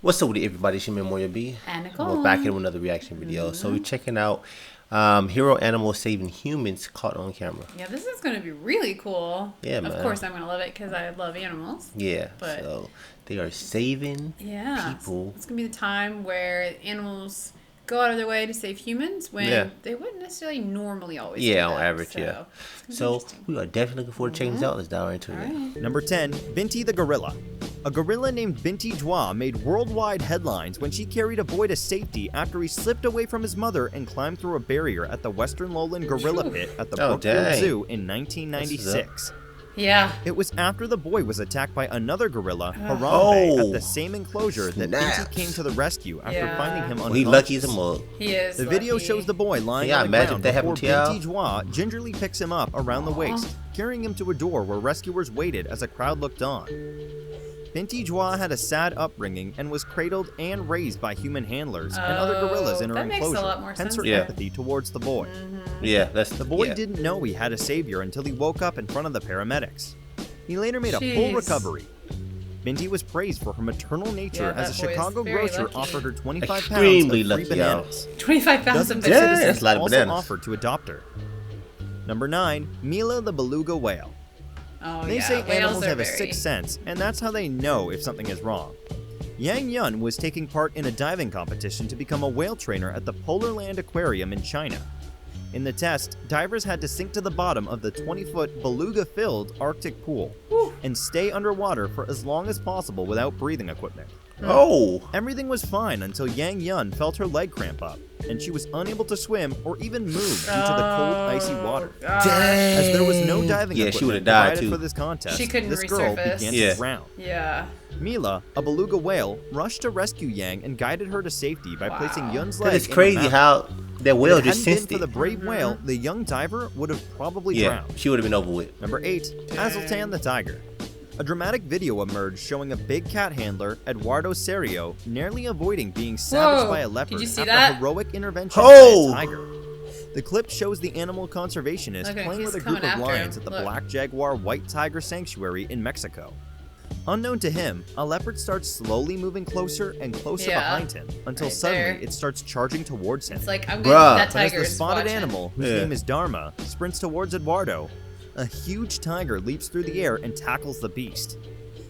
What's up with everybody? It's your man MarioB. And We're Nicole. back here with another reaction video. So we're checking out hero animals saving humans caught on camera. Yeah, this is going to be really cool. Yeah, Of man. course, I'm going to love it because I love animals. Yeah. But So they are saving yeah, people. it's going to be the time where animals go out of their way to save humans when they wouldn't necessarily normally always do Yeah, on that. average, So, yeah. it's gonna be So interesting. we are definitely looking forward to checking this out. Let's dive right into All it. right. Number 10, Binti the Gorilla. A gorilla named Binti Jwa made worldwide headlines when she carried a boy to safety after he slipped away from his mother and climbed through a barrier at the Western Lowland Gorilla Pit at the Brookfield dang. Zoo in 1996. Yeah. It was after the boy was attacked by another gorilla, Harambe, Oh. at the same enclosure that Binti Snaps. came to the rescue after Yeah. finding him Well, he lucky as a unconscious. mug. He is The video lucky. shows the boy lying Yeah, on the imagine ground if that before happened to y'all. Binti Jwa gingerly picks him up around the waist, carrying him to a door where rescuers waited as a crowd looked on. Binti Jwa had a sad upbringing and was cradled and raised by human handlers and other gorillas in her that makes a enclosure, lot more hence sense her Yeah. empathy towards the boy. Yeah, that's The boy yeah. didn't know he had a savior until he woke up in front of the paramedics. He later made a full Jeez. recovery. Binti was praised for her maternal nature Yeah, as a that boy is Chicago very grocer lucky. offered her 25 Extremely pounds of free lucky, y'all. bananas. 25,000 Dozens of Yeah, bananas. that's citizens a lot of also bananas. offered to adopt her. Number 9, Mila the beluga whale. Oh, They yeah. say Whales animals are have a very... sixth sense, and that's how they know if something is wrong. Yang Yun was taking part in a diving competition to become a whale trainer at the Polar Land Aquarium in China. In the test, divers had to sink to the bottom of the 20-foot beluga-filled Arctic pool and stay underwater for as long as possible without breathing equipment. Oh. Everything was fine until Yang Yun felt her leg cramp up, and she was unable to swim or even move due to the cold, icy water. gosh. As there was no diving Yeah, she would've equipment died, provided too. for this contest, She couldn't this girl resurface. began Yeah. to drown. Yeah. Mila, a beluga whale, rushed to rescue Yang and guided her to safety by placing Yun's leg That is in her crazy mouth. how that whale If it just hadn't sensed been for the it. brave whale, the young diver would have probably Yeah, drowned. she would have been over with. Number 8, Hazeltan the tiger. A dramatic video emerged showing a big cat handler, Eduardo Serio, nearly avoiding being savaged Whoa, by a did leopard you see after that? heroic intervention Oh! by a tiger. The clip shows the animal conservationist Okay, playing he's with a group coming of after lions him. at the Look. Black Jaguar White Tiger Sanctuary in Mexico. Unknown to him, a leopard starts slowly moving closer and closer Yeah, behind him until right suddenly there. it starts charging towards him. It's like, I'm Bruh. good. That But as tiger the is spotted watching. animal, whose Yeah. name is Dharma, sprints towards Eduardo, a huge tiger leaps through the air and tackles the beast.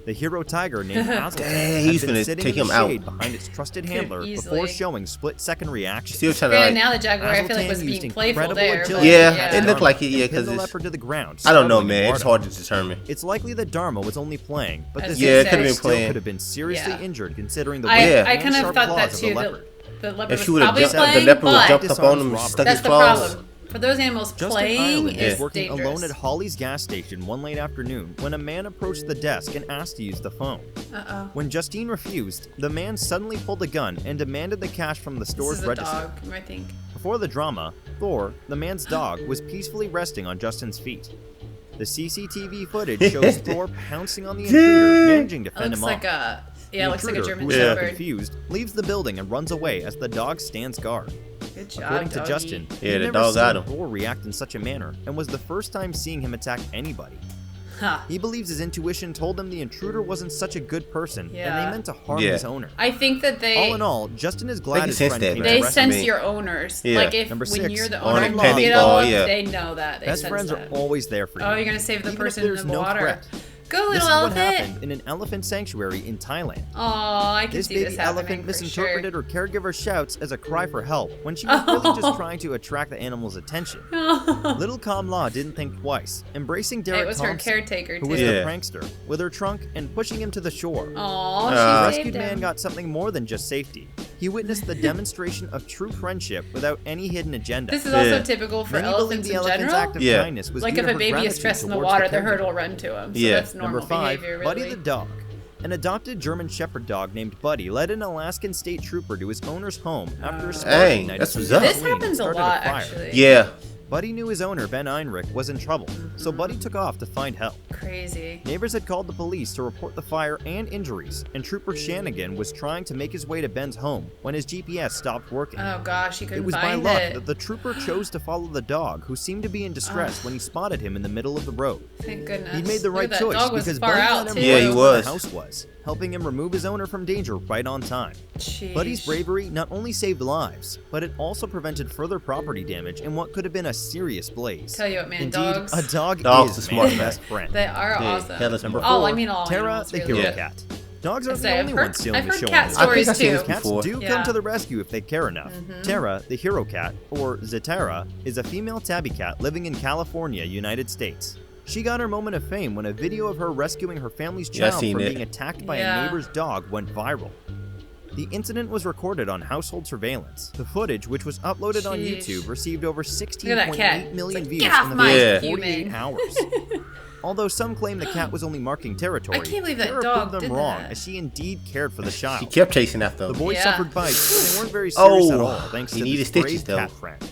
The hero tiger named Hazeltan Dang, had he's been finna sitting take in him the out. shade behind its trusted handler Easily. before showing split-second reactions. Still trying Granted, to now like, the jaguar, I feel like, was Hazeltan used being playful incredible there. But agility Yeah, against it looked Dharma like it, yeah, and pinned 'cause the it's- leopard to the ground. I don't know, startling man. It's Eduardo. hard to determine. It's likely that Dharma was only playing, but I was this gonna Yeah, it say. could have been still playing. could have been seriously Yeah. injured considering the I, weight Yeah. I and kind of sharp thought claws that of too. the leopard. The leopard If was she would have probably jumped, the playing, leopard would have but jumped up on him and That's stuck that's his the claws. problem. For those animals, Justin playing Ireland is was working dangerous. alone at Holly's gas station one late afternoon when a man approached the desk and asked to use the phone. Uh-oh. When Justine refused, the man suddenly pulled a gun and demanded the cash from the This store's is a register. dog, you might think. Before the drama, Thor, the man's dog, was peacefully resting on Justin's feet. The CCTV footage shows Thor pouncing on the intruder, managing to It fend looks him like off. a... Yeah, it looks like a intruder, German who is now Shepherd. confused, leaves the building and runs away as the dog stands guard. Good job, According to doggy. Justin, Yeah, he'd the never dog got seen him. Thor react in such a manner and was the first time seeing him attack anybody. Huh. He believes his intuition told him the intruder wasn't such a good person and Yeah. they meant to harm Yeah. his owner. I think that they... All in all, Justin is glad can his sense friend that, came man. They to rescue sense him. your owners. Yeah. Like if Number when 6, you're the on owner, a you panic get ball, up, yeah. they know that. They Best sense friends that. are always there for you. Oh, you're gonna save the even person if in there's the no water. threat. Go, This little is what elephant. happened in an elephant sanctuary in Thailand. Oh, I can This see baby this happening elephant for misinterpreted sure. her caregiver's shouts as a cry for help when she was really just trying to attract the animal's attention. Little Kamla didn't think twice, embracing Derek It was her Thompson, caretaker who too. was Yeah. the prankster, with her trunk and pushing him to the shore. Oh, The she rescued saved man him. got something more than just safety. He witnessed the demonstration of true friendship without any hidden agenda. This is also Yeah. typical for Many believe elephants the in elephant's general. act of Yeah. kindness was Like due if to a her baby is gratitude stressed in the towards water, the caregiver. herd will run to him. So Yeah. that's normal Number 5, behavior, Buddy really. the dog. An adopted German Shepherd dog named Buddy led an Alaskan state trooper to his owner's home after a spark Dang, ignited that's through what's up. the This gasoline and happens a started lot, fire. actually. Yeah. Buddy knew his owner, Ben Einrich, was in trouble, so Buddy took off to find help. Crazy. Neighbors had called the police to report the fire and injuries, and Trooper Shanigan was trying to make his way to Ben's home when his GPS stopped working. Oh gosh, he It couldn't was by find luck it. that the trooper chose to follow the dog, who seemed to be in distress when he spotted him in the middle of the road. Thank goodness. He'd made the Look right at that choice dog was because far Buddy out let too. him Yeah, he right where was. the house was. helping him remove his owner from danger right on time. Jeez. Buddy's bravery not only saved lives, but it also prevented further property damage in what could have been a serious blaze. Tell you what, man, Indeed, dogs. a dog Dogs is are smart, man's man. best friend. They are awesome. hell is number All, four, I mean all Tara, animals, the really. hero Yeah. cat. Dogs aren't Say, the I've only heard- ones stealing I've the heard show cat on this. I think stories I've seen too. this Cats before. do Yeah. come to the rescue if they care enough. Tara, the hero cat, or Zetara, is a female tabby cat living in California, United States. She got her moment of fame when a video of her rescuing her family's Yeah, I child seen from it. being attacked by Yeah. a neighbor's dog went viral. The incident was recorded on household surveillance. The footage, which was uploaded on Jeez. YouTube, received over Look at that 16.8 cat. million It's like, views "Get off in the my first Yeah. 48 human." hours. Although some claim the cat was only marking territory, I can't believe that Tara dog proved them did wrong, that. as she indeed cared for the child. She kept chasing after The him. boy Yeah. suffered bites, but they weren't very serious at Oh, all, thanks he to needed this stitches, brave though. cat friend.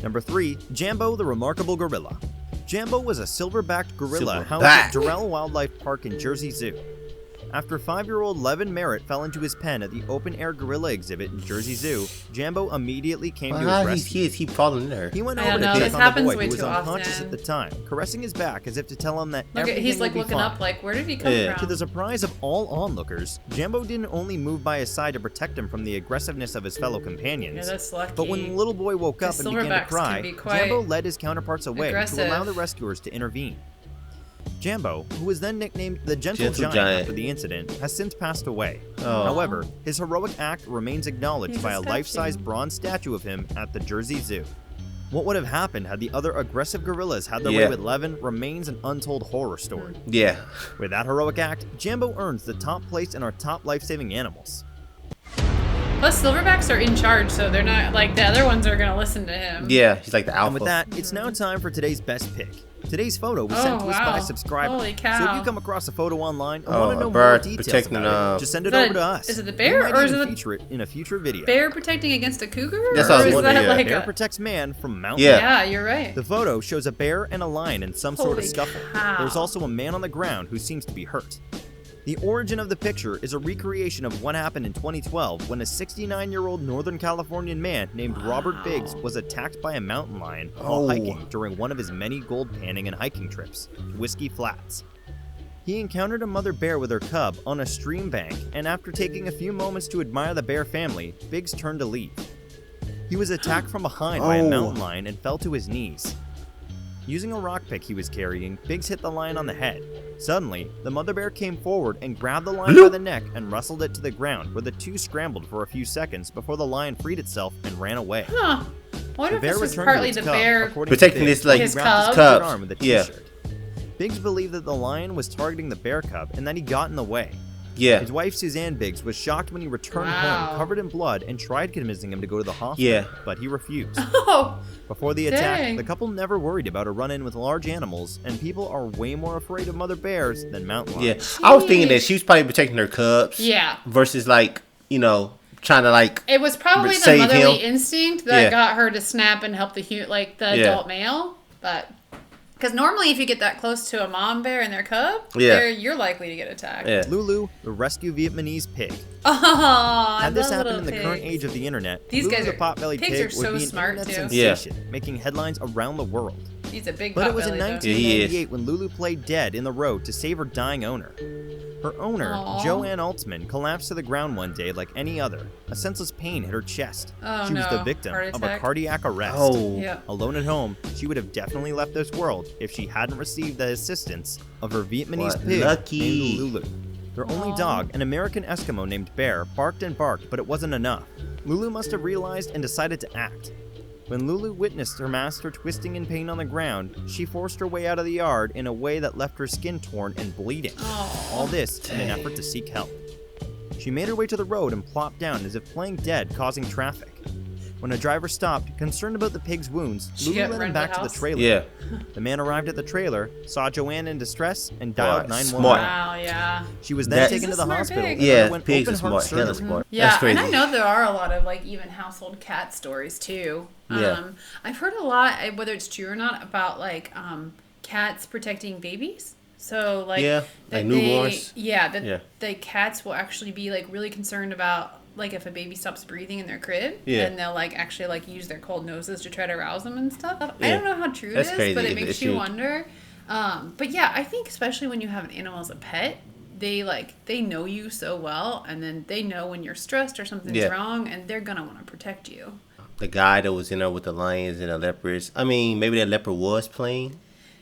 Number 3, Jambo the Remarkable Gorilla. Jambo was a silverbacked gorilla housed at Silverback. Durrell Wildlife Park in Jersey Zoo. After 5-year-old Levin Merritt fell into his pen at the open-air gorilla exhibit in Jersey Zoo, Jambo immediately came to Why his do these rescue. kids keep falling in there? He went I over don't to know, check this on the happens boy way who was too unconscious often. at the time, caressing his back as if to tell him that Look at, everything he's would like be looking fine. up, like, where did he come Yeah. from? To the surprise of all onlookers, Jambo didn't only move by his side to protect him from the aggressiveness of his fellow companions, Yeah, that's lucky. but when the little boy woke up Because and began to silverbacks cry, can be quite Jambo led his counterparts away aggressive. to allow the rescuers to intervene. Jambo, who was then nicknamed the Gentle, Gentle Giant Giant. after the incident, has since passed away. Oh. However, his heroic act remains acknowledged He's by a a statue. life-size bronze statue of him at the Jersey Zoo. What would have happened had the other aggressive gorillas had their way Yeah. with Levin remains an untold horror story. Yeah. With that heroic act, Jambo earns the top place in our top life-saving animals. Plus, silverbacks are in charge, so they're not like the other ones are gonna listen to him. Yeah. He's like the alpha. And with that, it's now time for today's best pick. Today's photo was Oh, sent to us by wow. a subscriber. Holy So if cow. you come across a photo online and Oh, want to a know more bird details protecting, about it, just send it Is that over to a- us. is it the We bear, might or is even it the- feature it in a future video. Bear protecting against a cougar? That's or what I was is wondering, that yeah. like Bear a... protects man from mountain. Yeah. Yeah, you're right. The photo shows a bear and a lion in some sort of Holy scuffle. cow. There's also a man on the ground who seems to be hurt. The origin of the picture is a recreation of what happened in 2012 when a 69-year-old Northern Californian man named Robert Biggs was attacked by a mountain lion while Oh. hiking during one of his many gold panning and hiking trips to Whiskey Flats. He encountered a mother bear with her cub on a stream bank, and after taking a few moments to admire the bear family, Biggs turned to leave. He was attacked from behind by a Oh. mountain lion and fell to his knees. Using a rock pick he was carrying, Biggs hit the lion on the head. Suddenly, the mother bear came forward and grabbed the lion by the neck and wrestled it to the ground, where the two scrambled for a few seconds before the lion freed itself and ran away. Huh. I wonder The if bear this was returned to partly its the cub, bear. according to Protecting Biggs, his, like, who his wrapped his cub. good arm with a Yeah. t-shirt. Biggs believed that the lion was targeting the bear cub and that he got in the way. Yeah. His wife Suzanne Biggs was shocked when he returned Wow. home covered in blood and tried convincing him to go to the hospital, Yeah. but he refused. Oh, Before the attack, Dang. the couple never worried about a run-in with large animals, and people are way more afraid of mother bears than mountain Yeah. lions. I was thinking that she was probably protecting her cubs. yeah. Versus like, trying to like. It was probably the Save motherly him. instinct that Yeah. got her to snap and help the the Yeah. adult male. But because normally, if you get that close to a mom bear and their cub, Yeah. you're likely to get attacked. Yeah. Lulu, the rescue Vietnamese pig. Oh, Had this happened in the current age of the internet, These Lulu guys the are- pot-bellied pigs pig are so would be an smart, internet too. sensation, making headlines around the world. He's a big But it was in potbelly, though. 1998 when Lulu played dead in the road to save her dying owner. Her owner, Aw. Joanne Altman, collapsed to the ground one day like any other. A senseless pain hit her chest. Oh, She was no. the victim Heart of a attack? cardiac arrest. Oh. Yeah. Alone at home, she would have definitely left this world if she hadn't received the assistance of her Vietnamese What pig lucky. named Lulu. Their only Aw. dog, an American Eskimo named Bear, barked and barked, but it wasn't enough. Lulu must have realized and decided to act. When Lulu witnessed her master twisting in pain on the ground, she forced her way out of the yard in a way that left her skin torn and bleeding. Aw. All this in an effort to seek help. She made her way to the road and plopped down as if playing dead, causing traffic. When a driver stopped, concerned about the pig's wounds, She Lulu got led run him to back the to the house? trailer. Yeah. The man arrived at the trailer, saw Joanne in distress, and dialed Wow, 911. smart. Wow, yeah. She was then That- taken to He's the a smart hospital. pig. and Yeah. underwent Pigs are open heart smart. Hella surgery. smart. Yeah, That's crazy. and I know there are a lot of like even household cat stories too. Yeah. I've heard a lot, whether it's true or not, about like cats protecting babies. So like Yeah, that like newborns. Yeah, Yeah. the cats will actually be like really concerned about like if a baby stops breathing in their crib, Yeah. and they'll like actually like use their cold noses to try to arouse them and stuff. I Yeah. don't know how true That's it is, crazy but if it makes it's you true. wonder. But yeah, I think especially when you have an animal as a pet, they know you so well, and then they know when you're stressed or something's Yeah. wrong, and they're gonna want to protect you. The guy that was in there with the lions and the leopards. I mean, maybe that leopard was playing,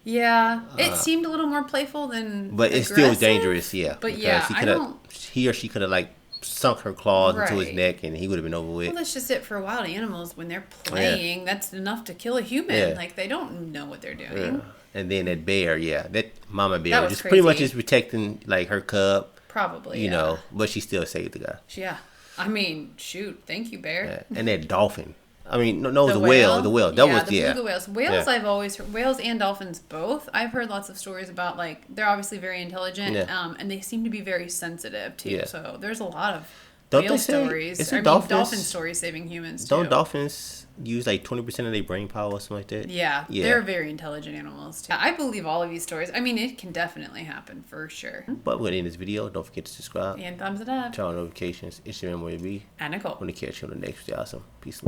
Yeah, it seemed a little more playful than but it's still aggressive, dangerous. Yeah, But because yeah, I don't. he or she could have like sunk her claws into his Right. neck, and he would have been over with. Well, that's just it for wild animals. When they're playing, that's enough to kill a human. Yeah. Like, they don't know what they're doing. Yeah. And then that bear, that mama bear, That was just pretty much crazy. is protecting like her cub, Probably, you yeah. know, but she still saved the guy. Yeah. I mean, shoot. Thank you, bear. Yeah. And that dolphin. I mean, no, it was a whale. The whale. That yeah, was the beluga whales. Whales, Yeah. I've always heard, whales and dolphins both. I've heard lots of stories about, like, they're obviously very intelligent, Yeah. and they seem to be very sensitive too. Yeah. So there's a lot of Don't whale they say- stories. isn't I mean, dolphins- dolphin stories saving humans too. Don't dolphins use like 20% of their brain power or something like that? Yeah, Yeah. they're very intelligent animals too. I believe all of these stories. I mean, it can definitely happen for sure. But we're going to end this video. Don't forget to subscribe. And thumbs it up. Turn on notifications. It's your MarioB. And Nicole. I'm going to catch you on the next video. Awesome. Peace.